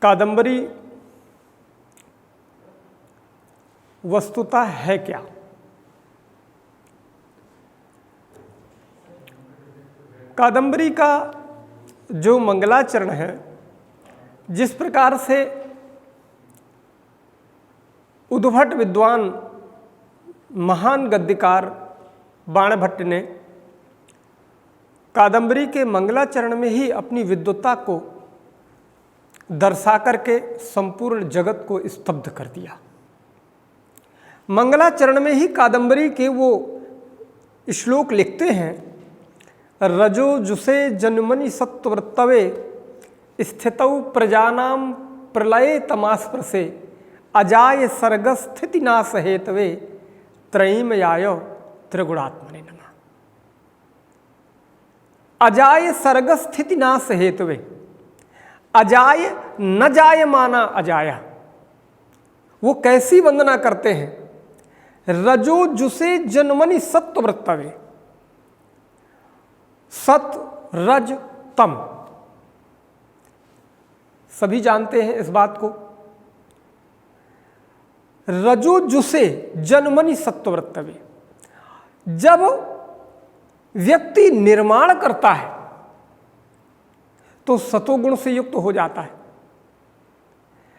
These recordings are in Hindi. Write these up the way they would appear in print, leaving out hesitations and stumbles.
कादंबरी वस्तुतः है क्या? कादंबरी का जो मंगलाचरण है, जिस प्रकार से उद्भट विद्वान महान गद्यकार बाणभट्ट ने कादंबरी के मंगलाचरण में ही अपनी विद्वत्ता को दर्शा करके संपूर्ण जगत को स्तब्ध कर दिया। मंगलाचरण में ही कादंबरी के वो श्लोक लिखते हैं, रजो जुसे जन्मनि सत्वृत्तवे स्थितौ प्रजानाम प्रलये तमास्पृशे अजाय सर्गस्थिति नाश हेतवे त्रयीमयाय त्रिगुणात्मने नमः। अजाय सर्गस्थिति नाश हेतवे, अजाय न जायमाना अजाया। वो कैसी वंदना करते हैं? रजो जुसे जन्मनि सत्वृत्तवे, सत रज तम, सभी जानते हैं इस बात को। रजो जुसे जन्मनि सत्वृत्तवे, जब व्यक्ति निर्माण करता है तो सतोगुण से युक्त हो जाता है।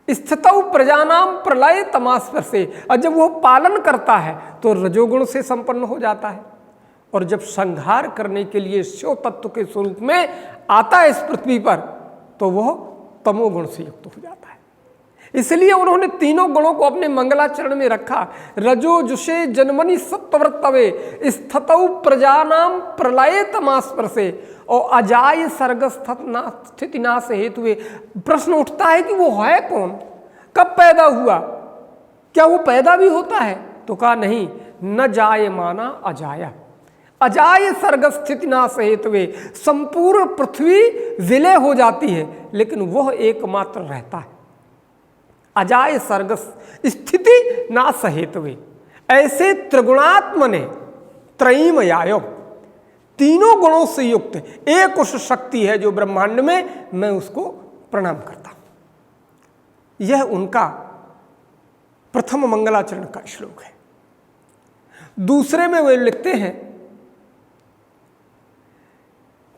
स्थितौ प्रजानाम प्रलय तमास्पृशे, और जब वह पालन करता है तो रजोगुण से संपन्न हो जाता है, और जब संहार करने के लिए शिव तत्व के स्वरूप में आता है इस पृथ्वी पर तो वह तमोगुण से युक्त हो जाता है। इसलिए उन्होंने तीनों गुणों को अपने मंगलाचरण में रखा। रजो जुषे जन्मनि सत्वृत्तवे स्थितौ प्रजानाम प्रलये तमास्पृशे और अजाय सर्गस्थिति नाश हेतुवे। प्रश्न उठता है कि वो है कौन, कब पैदा हुआ, क्या वो पैदा भी होता है? तो कहा नहीं, न जायमाना अजाया, अजाय सर्गस्थिति नाश हेतुवे। संपूर्ण पृथ्वी विलय हो जाती है लेकिन वह एकमात्र रहता है। अजाय सर्ग स्थिति नाश हेतुवे। ऐसे त्रिगुणात्मने त्रयीमयायो, तीनों गुणों से युक्त एक उस शक्ति है जो ब्रह्मांड में, मैं उसको प्रणाम करता हूं। यह उनका प्रथम मंगलाचरण का श्लोक है। दूसरे में वे लिखते हैं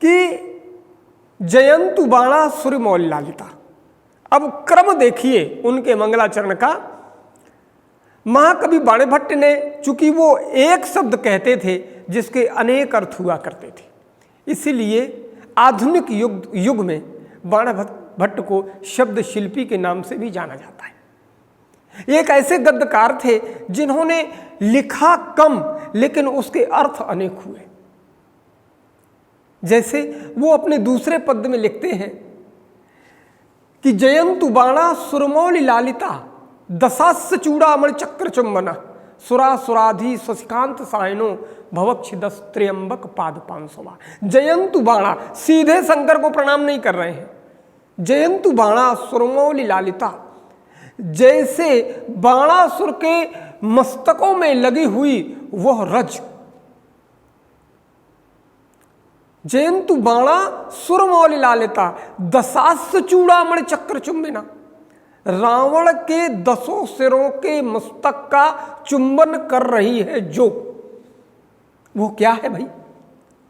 कि जयंतु बाणा सूर्यमौलि लालिता। अब क्रम देखिए उनके मंगलाचरण का। महाकवि बाणभट्ट ने, चूंकि वो एक शब्द कहते थे जिसके अनेक अर्थ हुआ करते थे, इसीलिए आधुनिक युग में बाणभट्ट को शब्द शिल्पी के नाम से भी जाना जाता है। एक ऐसे गद्यकार थे जिन्होंने लिखा कम लेकिन उसके अर्थ अनेक हुए। जैसे वो अपने दूसरे पद में लिखते हैं कि जयंतु बाणा सुरमौलि लालिता दशास्य चूड़ामणि चक्र चुंबना सुरा सुराधि शशिकांत सायनो भवक्षिदस त्र्यंबक पाद पांसवा। जयंतु बाणा, सीधे शंकर को प्रणाम नहीं कर रहे हैं। जयंतु बाणा सुरमौलि लालिता, जैसे बाणासुर के मस्तकों में लगी हुई वह रज। जयंतु बाणा सुरमौलि लालिता दशास्य चूड़ामणि चक्र चुंबना। रावण के 10 सिरों के मस्तक का चुंबन कर रही है जो, वो क्या है भाई?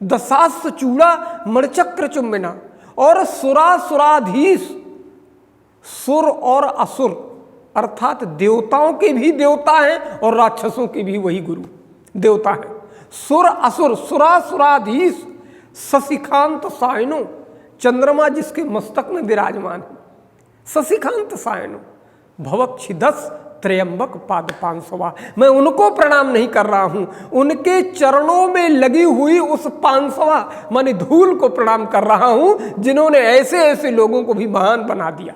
दशास्य चूड़ा मणिचक्र चुंबना। और सुरासुराधीश, सुर और असुर अर्थात देवताओं के भी देवता हैं और राक्षसों के भी वही गुरु देवता हैं। सुर असुर, सुरासुराधीश शशिकांत सायनो, चंद्रमा जिसके मस्तक में विराजमान है, शशिकांत सायनो भवक्षिदस त्र्यंबक पाद पांसवा। मैं उनको प्रणाम नहीं कर रहा हूं, उनके चरणों में लगी हुई उस पांसवा माने धूल को प्रणाम कर रहा हूं जिन्होंने ऐसे ऐसे लोगों को भी महान बना दिया,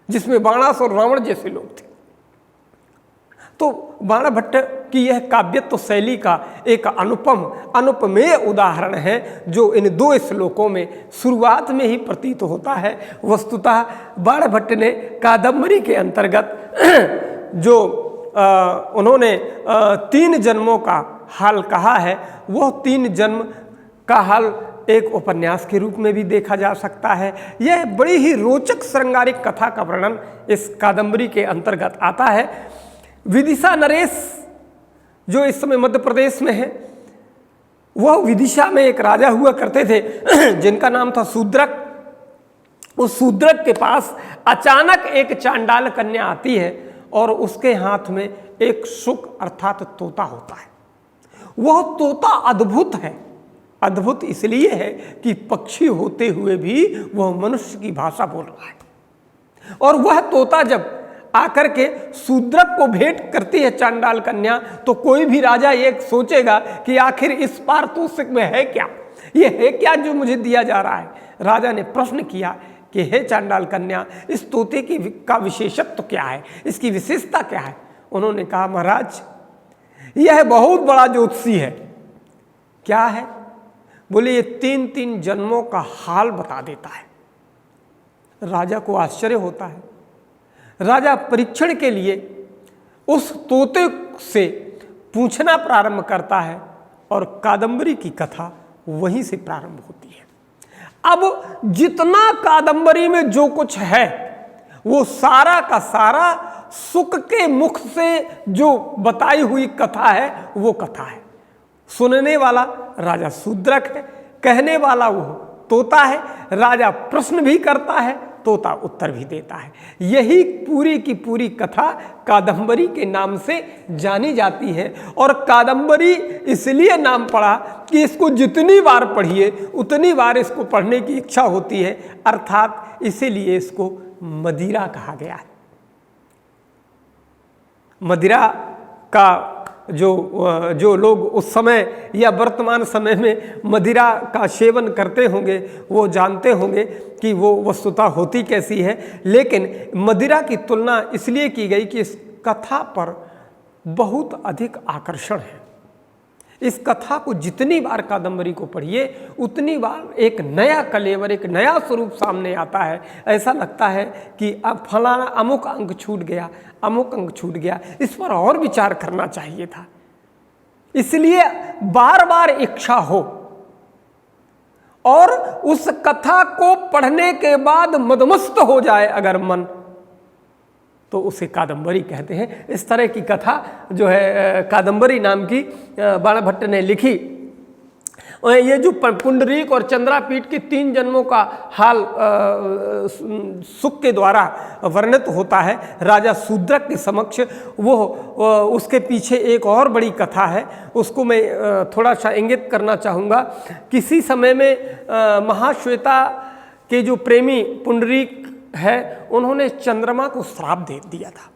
जिसमें बाणासुर रावण जैसे लोग थे। तो बाणभट्ट की यह काव्यत्व शैली का एक अनुपमेय उदाहरण है जो इन 2 श्लोकों में शुरुआत में ही प्रतीत होता है। वस्तुतः बाणभट्ट ने कादंबरी के अंतर्गत जो उन्होंने 3 जन्मों का हाल कहा है, वह 3 जन्म का हाल एक उपन्यास के रूप में भी देखा जा सकता है। यह बड़ी ही रोचक श्रृंगारिक कथा का वर्णन इस कादंबरी के अंतर्गत आता है। विदिशा नरेश जो इस समय मध्य प्रदेश में है, वह विदिशा में एक राजा हुआ करते थे जिनका नाम था शूद्रक। उस शूद्रक के पास अचानक एक चांडाल कन्या आती है और उसके हाथ में एक शुक अर्थात तोता होता है। वह तोता अद्भुत है। अद्भुत इसलिए है कि पक्षी होते हुए भी वह मनुष्य की भाषा बोल रहा है। और वह तोता जब आकर के शूद्रक को भेंट करती है चांडाल कन्या, तो कोई भी राजा ये सोचेगा कि आखिर इस पारितोषिक में है क्या, ये है क्या जो मुझे दिया जा रहा है। राजा ने प्रश्न किया कि हे चांडाल कन्या, इस तोते का विशेषत्व क्या है, इसकी विशेषता क्या है। उन्होंने कहा, महाराज यह बहुत बड़ा ज्योतिषी है। क्या है? बोले, ये 3-3 जन्मों का हाल बता देता है। राजा को आश्चर्य होता है। राजा परीक्षण के लिए उस तोते से पूछना प्रारंभ करता है और कादंबरी की कथा वहीं से प्रारंभ होती है। अब जितना कादंबरी में जो कुछ है वो सारा का सारा शुक के मुख से जो बताई हुई कथा है वो कथा है। सुनने वाला राजा शूद्रक है, कहने वाला वो तोता है। राजा प्रश्न भी करता है, तोता उत्तर भी देता है। यही पूरी की पूरी कथा कादंबरी के नाम से जानी जाती है। और कादंबरी इसलिए नाम पड़ा कि इसको जितनी बार पढ़िए उतनी बार इसको पढ़ने की इच्छा होती है, अर्थात इसीलिए इसको मदिरा कहा गया है। मदिरा का जो लोग उस समय या वर्तमान समय में मदिरा का सेवन करते होंगे वो जानते होंगे कि वो वस्तुतः होती कैसी है। लेकिन मदिरा की तुलना इसलिए की गई कि इस कथा पर बहुत अधिक आकर्षण है। इस कथा को जितनी बार कादंबरी को पढ़िए उतनी बार एक नया कलेवर, एक नया स्वरूप सामने आता है। ऐसा लगता है कि अब फलाना अमुक अंक छूट गया, अमुक अंक छूट गया, इस पर और विचार करना चाहिए था। इसलिए बार बार इच्छा हो और उस कथा को पढ़ने के बाद मदमस्त हो जाए अगर मन, तो उसे कादंबरी कहते हैं। इस तरह की कथा जो है कादंबरी नाम की बाणभट्ट ने लिखी। ये जो पुंडरीक और चंद्रापीठ के 3 जन्मों का हाल शुक के द्वारा वर्णित होता है राजा शूद्रक के समक्ष। वो उसके पीछे एक और बड़ी कथा है, उसको मैं थोड़ा सा इंगित करना चाहूँगा। किसी समय में महाश्वेता के जो प्रेमी पुंडरीक है, उन्होंने चंद्रमा को श्राप दे दिया था।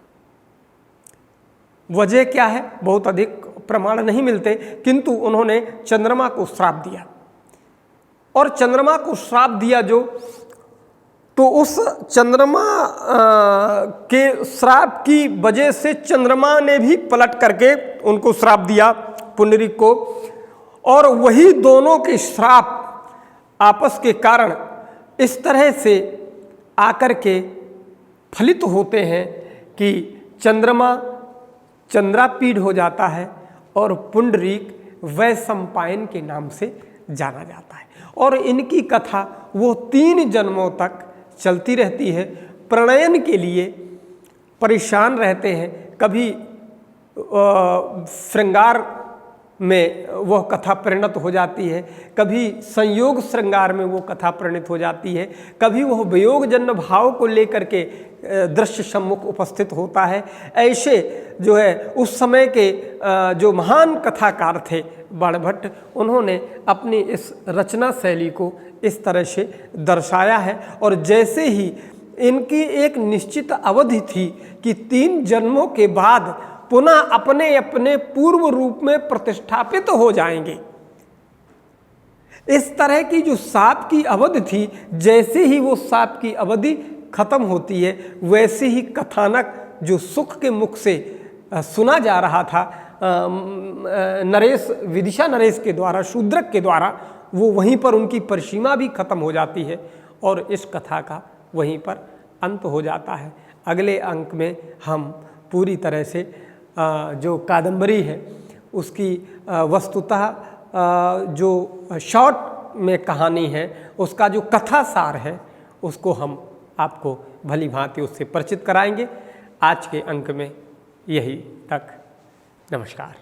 वजह क्या है बहुत अधिक प्रमाण नहीं मिलते, किंतु उन्होंने चंद्रमा को श्राप दिया। और चंद्रमा को श्राप दिया तो उस चंद्रमा के श्राप की वजह से चंद्रमा ने भी पलट करके उनको श्राप दिया पुंडरीक को। और वही दोनों के श्राप आपस के कारण इस तरह से आकर के फलित होते हैं कि चंद्रमा चंद्रापीठ हो जाता है और पुंडरीक वैशंपायन के नाम से जाना जाता है। और इनकी कथा वो 3 जन्मों तक चलती रहती है। प्रणयन के लिए परेशान रहते हैं, कभी श्रृंगार में वह कथा परिणत हो जाती है, कभी संयोग श्रृंगार में वो कथा परिणत हो जाती है, कभी वह वियोग जन्य भाव को लेकर के दृश्य सम्मुख उपस्थित होता है। ऐसे जो है उस समय के जो महान कथाकार थे बाणभट्ट, उन्होंने अपनी इस रचना शैली को इस तरह से दर्शाया है। और जैसे ही इनकी एक निश्चित अवधि थी कि 3 जन्मों के बाद पुनः अपने अपने पूर्व रूप में प्रतिष्ठापित हो जाएंगे, इस तरह की जो साप की अवधि थी, जैसे ही वो साप की अवधि खत्म होती है वैसे ही कथानक जो शुक के मुख से सुना जा रहा था नरेश, विदिशा नरेश के द्वारा, शूद्रक के द्वारा, वो वहीं पर उनकी परिसीमा भी खत्म हो जाती है और इस कथा का वहीं पर अंत हो जाता है। अगले अंक में हम पूरी तरह से जो कादंबरी है उसकी वस्तुतः जो शॉर्ट में कहानी है, उसका जो कथा सार है, उसको हम आपको भली भांति उससे परिचित कराएंगे। आज के अंक में यही तक। नमस्कार।